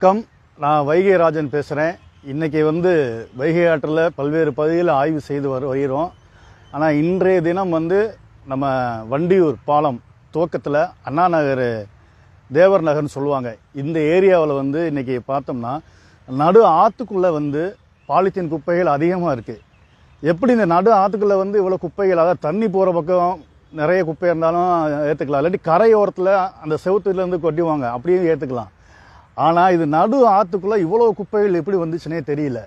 வணக்கம். நான் வைகை ராஜன் பேசுகிறேன். இன்றைக்கி வைகை ஆற்றில் பல்வேறு பகுதியில் ஆய்வு செய்து வருகிறோம். ஆனால் இன்றைய தினம் நம்ம வண்டியூர் பாலம் துவக்கத்தில் அண்ணா நகர் தேவர் நகர்னு சொல்லுவாங்க. இந்த ஏரியாவில் இன்றைக்கி பார்த்தோம்னா நடு ஆற்றுக்குள்ளே பாலித்தீன் குப்பைகள் அதிகமாக இருக்குது. எப்படி இந்த நடு ஆற்றுக்குள்ளே இவ்வளோ குப்பைகள், அதாவது தண்ணி போகிற பக்கம் நிறைய குப்பை இருந்தாலும் ஏற்றுக்கலாம், இல்லாட்டி கரையோரத்தில் அந்த செவுத்துலேருந்து கொட்டிவாங்க, அப்படியும் ஏற்றுக்கலாம். ஆனால் இது நடு ஆற்றுக்குள்ளே இவ்வளோ குப்பைகள் எப்படி வந்துச்சுனே தெரியல.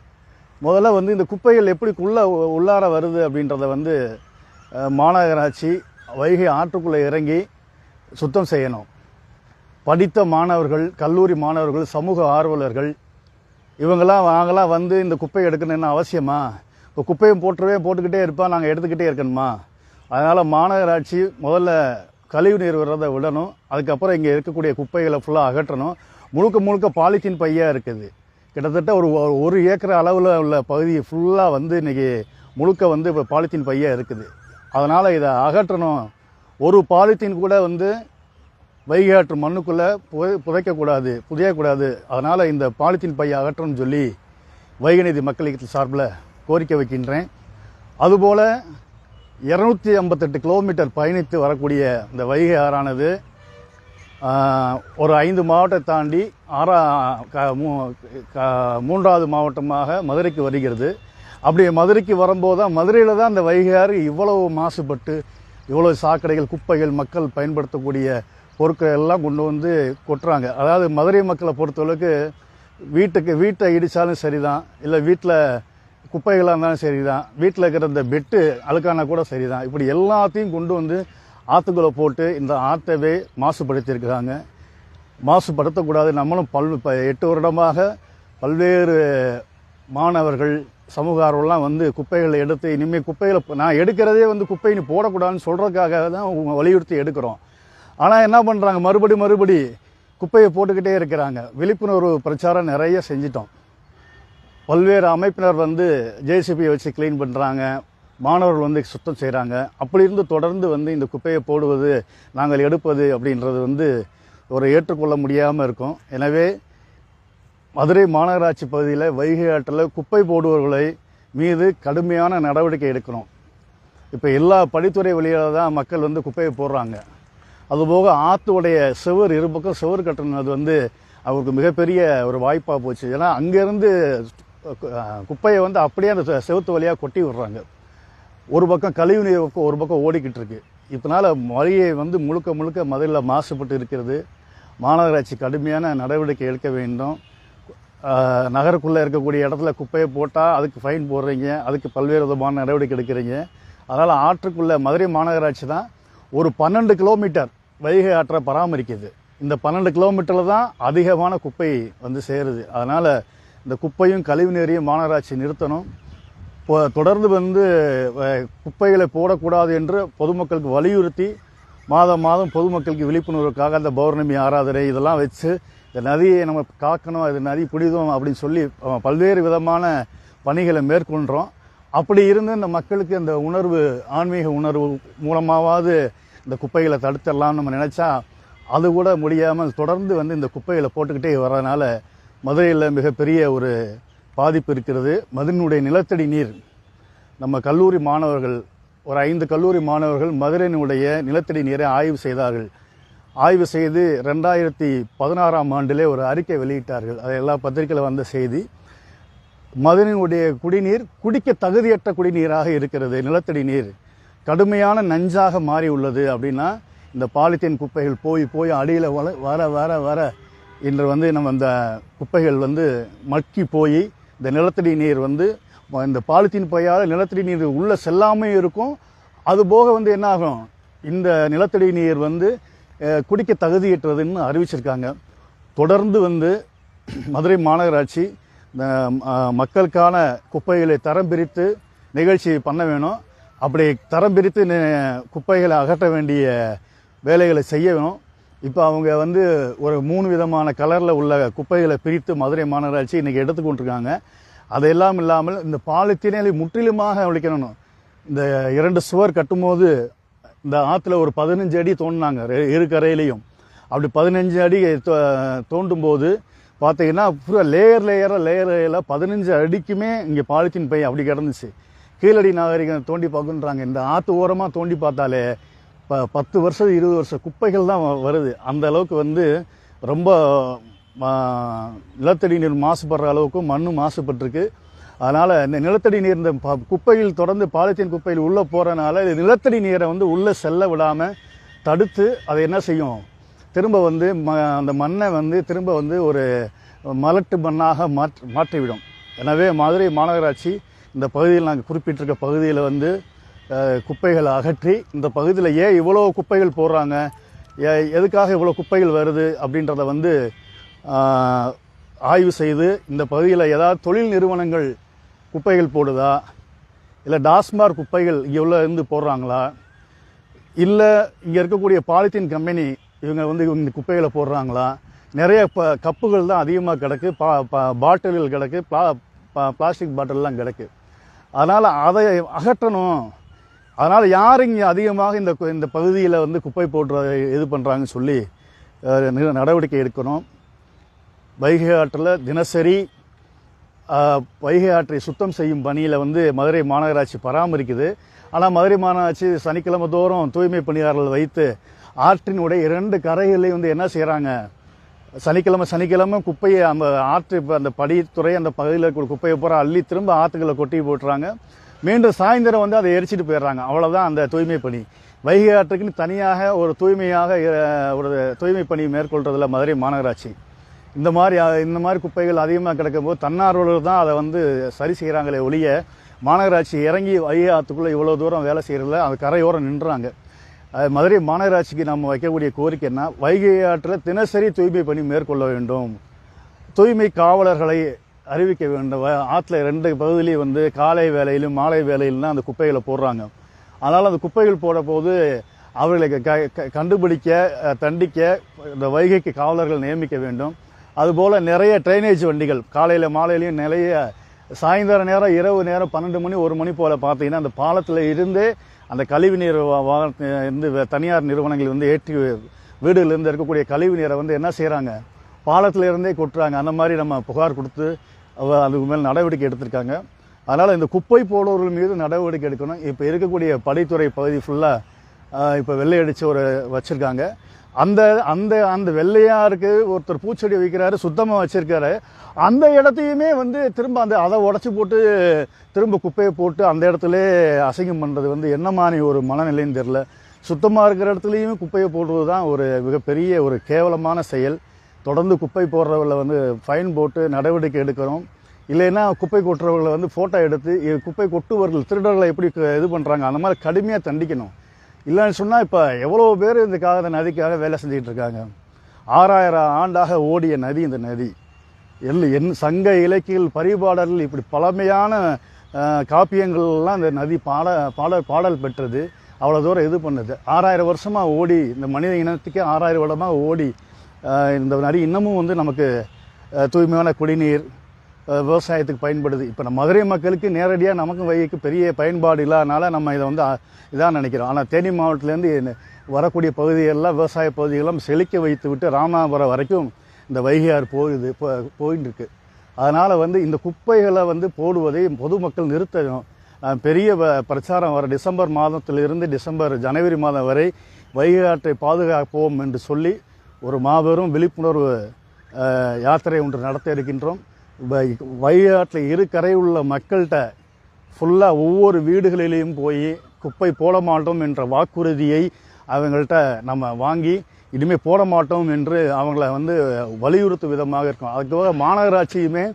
முதல்ல இந்த குப்பைகள் எப்படி உள்ளார வருது அப்படின்றத மாநகராட்சி வைகை ஆற்றுக்குள்ளே இறங்கி சுத்தம் செய்யணும். படித்த மாணவர்கள், கல்லூரி மாணவர்கள், சமூக ஆர்வலர்கள் நாங்களாம் இந்த குப்பையை எடுக்கணும்னு அவசியமா? இப்போ குப்பையும் போட்டுக்கிட்டே இருப்பா, நாங்கள் எடுத்துக்கிட்டே இருக்கணுமா? அதனால் மாநகராட்சி முதல்ல கழிவு நீர் வர்றதை விடணும். அதுக்கப்புறம் இங்கே இருக்கக்கூடிய குப்பைகளை ஃபுல்லாக அகற்றணும். முழுக்க பாலித்தீன் பையாக இருக்குது. கிட்டத்தட்ட ஒரு ஏக்கர் அளவில் உள்ள பகுதி ஃபுல்லாக இன்றைக்கி முழுக்க இப்போ பாலித்தீன் பையாக இருக்குது. அதனால் இதை அகற்றணும். ஒரு பாலித்தீன் கூட வைகை ஆற்று மண்ணுக்குள்ளே புதையக்கூடாது. அதனால் இந்த பாலித்தீன் பையை அகற்றணும்னு சொல்லி வைகை நீதி மக்கள் இயக்கத்தின் சார்பில் கோரிக்கை வைக்கின்றேன். அதுபோல் 258 கிலோமீட்டர் பயணித்து வரக்கூடிய இந்த வைகை ஆறானது ஒரு 5 மாவட்டத்தை தாண்டி 3வது மாவட்டமாக மதுரைக்கு வருகிறது. அப்படி மதுரைக்கு வரும்போது தான் மதுரையில் தான் இந்த வைகை ஆறு இவ்வளவு மாசுபட்டு, இவ்வளோ சாக்கடைகள், குப்பைகள், மக்கள் பயன்படுத்தக்கூடிய பொருட்கள் எல்லாம் கொண்டு கொட்டுறாங்க. அதாவது மதுரை மக்களை பொறுத்தளவுக்கு வீட்டை இடித்தாலும் சரிதான், இல்லை வீட்டில் குப்பைகளாக இருந்தாலும் சரிதான், வீட்டில் இருக்கிற இந்த பெட்டு அழுக்கானா கூட சரிதான், இப்படி எல்லாத்தையும் கொண்டு ஆற்றுக்குள்ளே போட்டு இந்த ஆற்றவே மாசுபடுத்தியிருக்கிறாங்க. மாசுபடுத்தக்கூடாது. நம்மளும் 8 வருடமாக பல்வேறு மாணவர்கள், சமூக ஆர்வலாம் குப்பைகளை எடுத்து, இனிமேல் குப்பைகளை நான் எடுக்கிறதே குப்பை நீ போடக்கூடாதுன்னு சொல்கிறதுக்காக தான் வலியுறுத்தி எடுக்கிறோம். ஆனால் என்ன பண்ணுறாங்க, மறுபடி குப்பையை போட்டுக்கிட்டே இருக்கிறாங்க. விழிப்புணர்வு பிரச்சாரம் நிறைய செஞ்சிட்டோம். பல்வேறு அமைப்பினர் ஜேசிபியை வச்சு க்ளீன் பண்ணுறாங்க, மாணவர்கள் சுத்தம் செய்கிறாங்க. அப்படி இருந்து தொடர்ந்து இந்த குப்பையை போடுவது, நாங்கள் எடுப்பது அப்படின்றது ஒரு ஏற்றுக்கொள்ள முடியாமல் இருக்கும். எனவே மதுரை மாநகராட்சி பகுதியில் வைகை ஆற்றில் குப்பை போடுபவர்களை மீது கடுமையான நடவடிக்கை எடுக்கணும். இப்போ எல்லா படித்துறை வழியாக தான் மக்கள் குப்பையை போடுறாங்க. அதுபோக ஆற்றுடைய இருபக்கம் செவர் கட்டுனது அவருக்கு மிகப்பெரிய ஒரு வாய்ப்பாக போச்சு. ஏன்னா அங்கேருந்து குப்பையை அப்படியே அந்த செவுத்து வழியாக கொட்டி விடுறாங்க. ஒரு பக்கம் கழிவு நீர் ஒரு பக்கம் ஓடிக்கிட்டு இருக்கு. இதனால் மழையை முழுக்க மதுரையில் மாசுபட்டு இருக்கிறது. மாநகராட்சி கடுமையான நடவடிக்கை எடுக்க வேண்டும். நகருக்குள்ளே இருக்கக்கூடிய இடத்துல குப்பையை போட்டால் அதுக்கு ஃபைன் போடுறீங்க, அதுக்கு பல்வேறு விதமான நடவடிக்கை எடுக்கிறீங்க. அதனால் ஆற்றுக்குள்ளே மதுரை மாநகராட்சி தான் ஒரு 12 கிலோமீட்டர் வைகை ஆற்றை பராமரிக்குது. இந்த 12 கிலோமீட்டரில் தான் அதிகமான குப்பை சேருது. அதனால் இந்த குப்பையும் கழிவு நீரையும் மாநகராட்சி நிறுத்தணும். தொடர்ந்து குப்பைகளை போடக்கூடாது என்று பொதுமக்களுக்கு வலியுறுத்தி மாதம் பொதுமக்களுக்கு விழிப்புணர்வுக்காக அந்த பௌர்ணமி ஆராதனை இதெல்லாம் வச்சு இந்த நதியை நம்ம காக்கணும், இது நதி புனிதம் அப்படின்னு சொல்லி பல்வேறு விதமான பணிகளை மேற்கொள்கிறோம். அப்படி இருந்து இந்த மக்களுக்கு இந்த உணர்வு, ஆன்மீக உணர்வு மூலமாவது இந்த குப்பைகளை தடுத்துடலாம்னு நம்ம நினச்சா அது கூட முடியாமல் தொடர்ந்து இந்த குப்பைகளை போட்டுக்கிட்டே வர்றதுனால மதுரையில் மிகப்பெரிய ஒரு பாதிப்பு இருக்கிறது. மதுரையினுடைய நிலத்தடி நீர், நம்ம கல்லூரி மாணவர்கள் ஒரு 5 கல்லூரி மாணவர்கள் மதுரையினுடைய நிலத்தடி நீரை ஆய்வு செய்தார்கள். ஆய்வு செய்து 2016ஆம் ஆண்டிலே ஒரு அறிக்கை வெளியிட்டார்கள். அது எல்லா பத்திரிகையில் வந்த செய்தி. மதுரையினுடைய குடிநீர் குடிக்க தகுதியற்ற குடிநீராக இருக்கிறது. நிலத்தடி நீர் கடுமையான நஞ்சாக மாறி உள்ளது. அப்படின்னா இந்த பாலித்தீன் குப்பைகள் போய் அடியில் வர இன்று நம்ம இந்த குப்பைகள் மக்கி போய் இந்த நிலத்தடி நீர் இந்த பாலித்தீன் பையால் நிலத்தடி நீர் உள்ளே செல்லாமல் இருக்கும். அதுபோக என்ன ஆகும், இந்த நிலத்தடி நீர் குடிக்க தகுதியற்றதுன்னு அறிவிச்சிருக்காங்க. தொடர்ந்து மதுரை மாநகராட்சி இந்த மக்களுக்கான குப்பைகளை தரம் பிரித்து நிகழ்ச்சி பண்ண வேணும். அப்படி தரம் பிரித்து குப்பைகளை அகற்ற வேண்டிய வேலைகளை செய்ய வேணும். இப்போ அவங்க ஒரு 3 விதமான கலரில் உள்ள குப்பைகளை பிரித்து மதுரை மாநகராட்சி இன்றைக்கி எடுத்துக்கொண்டிருக்காங்க. அதையெல்லாம் இல்லாமல் இந்த பாலித்தீனை முற்றிலுமாக ஒழிக்கணும். இந்த 2 சுவர் கட்டும்போது இந்த ஆற்றுல ஒரு 15 அடி தோண்டினாங்க இரு கரையிலையும். அப்படி 15 அடி தோண்டும் போது பார்த்தீங்கன்னா பூரா லேயரில் 15 அடிக்குமே இங்கே பாலித்தீன் பை அப்படி கிடந்துச்சு. கீழடி நாகரிகம் தோண்டி பார்க்குன்றாங்க. இந்த ஆற்று ஓரமாக தோண்டி பார்த்தாலே 10 வருஷம் 20 வருஷம் குப்பைகள் தான் வருது. அந்த அளவுக்கு வந்து ரொம்ப நிலத்தடி நீர் மாசுபடுற அளவுக்கு மண் மாசுபட்டிருக்கு. அதனால் இந்த நிலத்தடி நீர் இந்த குப்பையில் தொடர்ந்து பாலித்தீன் குப்பையில் உள்ளே போகிறனால நிலத்தடி நீரை வந்து உள்ளே செல்ல விடாமல் தடுத்து அதை என்ன செய்யும், திரும்ப வந்து அந்த மண்ணை வந்து திரும்ப வந்து ஒரு மலட்டு மண்ணாக மாற்றிவிடும். எனவே மதுரை மாநகராட்சி இந்த பகுதியில் நாங்கள் குறிப்பிட்டிருக்க பகுதியில் வந்து குப்பைகளை அகற்றி, இந்த பகுதியில் ஏன் இவ்வளோ குப்பைகள் போடுறாங்க, எதுக்காக இவ்வளோ குப்பைகள் வருது அப்படின்றத வந்து ஆய்வு செய்து இந்த பகுதியில் ஏதாவது தொழில் நிறுவனங்கள் குப்பைகள் போடுதா, இல்லை டாஸ்மார்க் குப்பைகள் இங்கே உள்ள இருந்து போடுறாங்களா, இல்லை இங்கே இருக்கக்கூடிய பாலித்தீன் கம்பெனி இவங்க வந்து இந்த குப்பைகளை போடுறாங்களா. நிறைய கப்புகள் தான் அதிகமாக கிடக்கு, பாட்டில்கள் கிடக்கு, பிளாஸ்டிக் பாட்டில்லாம் கிடக்கு. அதனால் அதை அகற்றணும். அதனால் யார் இங்கே அதிகமாக இந்த பகுதியில் வந்து குப்பை போடுற இது பண்ணுறாங்கன்னு சொல்லி நடவடிக்கை எடுக்கணும். வைகை ஆற்றில் தினசரி வைகை ஆற்றை சுத்தம் செய்யும் பணியில் வந்து மதுரை மாநகராட்சி பராமரிக்குது. ஆனால் மதுரை மாநகராட்சி சனிக்கிழமை தோறும் தூய்மை பணியாளர்கள் வைத்து ஆற்றினுடைய 2 கரைகளையும் வந்து என்ன செய்கிறாங்க, சனிக்கிழமை குப்பையை அந்த ஆற்று அந்த படித்துறை அந்த பகுதியில் இருக்கிற குப்பையை பூரா அள்ளி திரும்ப ஆற்றுகளை கொட்டி போட்டுறாங்க. மீண்டும் சாயந்தரம் வந்து அதை எரிச்சிட்டு போயிடுறாங்க. அவ்வளோதான் அந்த தூய்மை பணி. வைகை ஆற்றுக்குன்னு தனியாக ஒரு தூய்மை பணி மேற்கொள்றதில்ல மதுரை மாநகராட்சி. இந்த மாதிரி குப்பைகள் அதிகமாக கிடக்கும்போது தன்னார்வலர்கள் தான் அதை வந்து சரி செய்கிறாங்களே ஒழிய மாநகராட்சி இறங்கி வைகை ஆற்றுக்குள்ளே இவ்வளோ தூரம் வேலை செய்கிறதில்ல. அது கரையோரம் நின்றுறாங்க. மதுரை மாநகராட்சிக்கு நம்ம வைக்கக்கூடிய கோரிக்கை என்ன, வைகை ஆற்றில் தினசரி தூய்மை பணி மேற்கொள்ள வேண்டும். தூய்மை காவலர்களை அறிவிக்க வேண்டும். ஆற்றுல 2 பகுதியிலையும் வந்து காலை வேலையிலும் மாலை வேலையிலும் தான் அந்த குப்பைகளை போடுறாங்க. அதனால் அந்த குப்பைகள் போட போது அவர்களை கண்டுபிடிக்க தண்டிக்க இந்த வைகைக்கு காவலர்கள் நியமிக்க வேண்டும். அதுபோல் நிறைய ட்ரைனேஜ் வண்டிகள் காலையில் மாலையிலையும் நிறைய சாயந்தர நேரம் இரவு நேரம் 12 மணி 1 மணி போல் பார்த்தீங்கன்னா அந்த பாலத்தில் இருந்தே அந்த கழிவு நீர் இருந்து தனியார் நிறுவனங்கள் வந்து ஏற்றி வீடுகளிலிருந்து இருக்கக்கூடிய கழிவு நீரை வந்து என்ன செய்கிறாங்க, பாலத்தில் இருந்தே கொட்டுறாங்க. அந்த மாதிரி நம்ம புகார் கொடுத்து அதுக்கு மேல் நடவடிக்கை எடுத்திருக்காங்க. அதனால் இந்த குப்பை போடுவர்கள் மீது நடவடிக்கை எடுக்கணும். இப்போ இருக்கக்கூடிய படித்துறை பகுதி ஃபுல்லாக இப்போ வெள்ளை அடித்து வச்சுருக்காங்க. அந்த அந்த அந்த வெள்ளையாருக்கு ஒருத்தர் பூச்செடி வைக்கிறாரு, சுத்தமாக வச்சுருக்காரு. அந்த இடத்தையுமே வந்து திரும்ப அதை உடச்சி போட்டு திரும்ப குப்பையை போட்டு அந்த இடத்துல அசிங்கம் பண்ணுறது வந்து என்னமான ஒரு மனநிலைன்னு தெரில. சுத்தமாக இருக்கிற இடத்துலையும் குப்பையை போடுறது தான் ஒரு மிகப்பெரிய ஒரு கேவலமான செயல். தொடர்ந்து குப்பை போடுறவர்களை வந்து ஃபைன் போட்டு நடவடிக்கை எடுக்கணும். இல்லைன்னா குப்பை கொட்டுறவர்களை வந்து ஃபோட்டோ எடுத்து குப்பை கொட்டுவர்கள் திருடர்களை எப்படி இது பண்ணுறாங்க அந்த மாதிரி கடுமையாக தண்டிக்கணும். இல்லைன்னு சொன்னால் இப்போ எவ்வளோ பேர் இந்த நதிக்காக வேலை செஞ்சுக்கிட்டு இருக்காங்க. 6000 ஆண்டாக ஓடிய நதி இந்த நதி. சங்க இலக்கியங்கள் பரிபாடல்கள் இப்படி பழமையான காப்பியங்கள்லாம் இந்த நதி பாடல் பெற்றது. அவ்வளோ தூரம் இது பண்ணுது. 6000 வருஷமாக ஓடி இந்த மனித இனத்துக்கே 6000 வருடமாக ஓடி இந்த நதி இன்னமும் வந்து நமக்கு தூய்மையான குடிநீர் விவசாயத்துக்கு பயன்படுது. இப்போ நம்ம மதுரை மக்களுக்கு நேரடியாக நமக்கும் வைகைக்கு பெரிய பயன்பாடு இல்லாதனால நம்ம இதை வந்து இதான் நினைக்கிறோம். ஆனால் தேனி மாவட்டத்திலேருந்து வரக்கூடிய பகுதிகளெல்லாம் விவசாய பகுதிகளெல்லாம் செழிக்க வைத்து விட்டு ராமநாதபுரம் வரைக்கும் இந்த வைகை ஆறு போயின்னு இருக்கு. அதனால் வந்து இந்த குப்பைகளை வந்து போடுவதை பொதுமக்கள் நிறுத்தணும். பெரிய பிரச்சாரம் வர டிசம்பர் மாதத்திலிருந்து ஜனவரி மாதம் வரை வைகை ஆற்றை பாதுகாப்போம் என்று சொல்லி ஒரு மாபெரும் விழிப்புணர்வு யாத்திரை ஒன்று நடத்த இருக்கின்றோம். வைகை ஆற்றில் 2 கரை உள்ள மக்கள்கிட்ட ஃபுல்லாக ஒவ்வொரு வீடுகளிலையும் போய் குப்பை போட மாட்டோம் என்ற வாக்குறுதியை அவங்கள்ட்ட நம்ம வாங்கி இனிமேல் போட மாட்டோம் என்று அவங்கள வந்து வலியுறுத்தும் விதமாக இருக்கும். அதுக்காக மாநகராட்சியுமே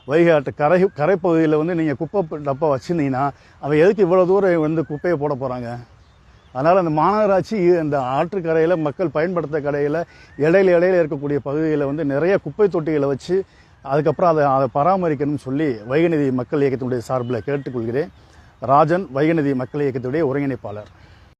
வைகை ஆற்று கரைப்பகுதியில் வந்து நீங்கள் குப்பை டப்பா வச்சுருந்தீங்கன்னா அவன் எதுக்கு இவ்வளோ தூரம் வந்து குப்பையை போட போகிறாங்க? அதனால் அந்த மாநகராட்சி அந்த ஆற்றுக்கரையில் மக்கள் பயன்படுத்த கடையில் இடையில இருக்கக்கூடிய பகுதியில் வந்து நிறைய குப்பை தொட்டிகளை வச்சு அதுக்கப்புறம் அதை பராமரிக்கணும்னு சொல்லி வைகைநதி மக்கள் இயக்கத்தினுடைய சார்பில் கேட்டுக்கொள்கிறேன். ராஜன், வைகைநதி மக்கள் இயக்கத்துடைய ஒருங்கிணைப்பாளர்.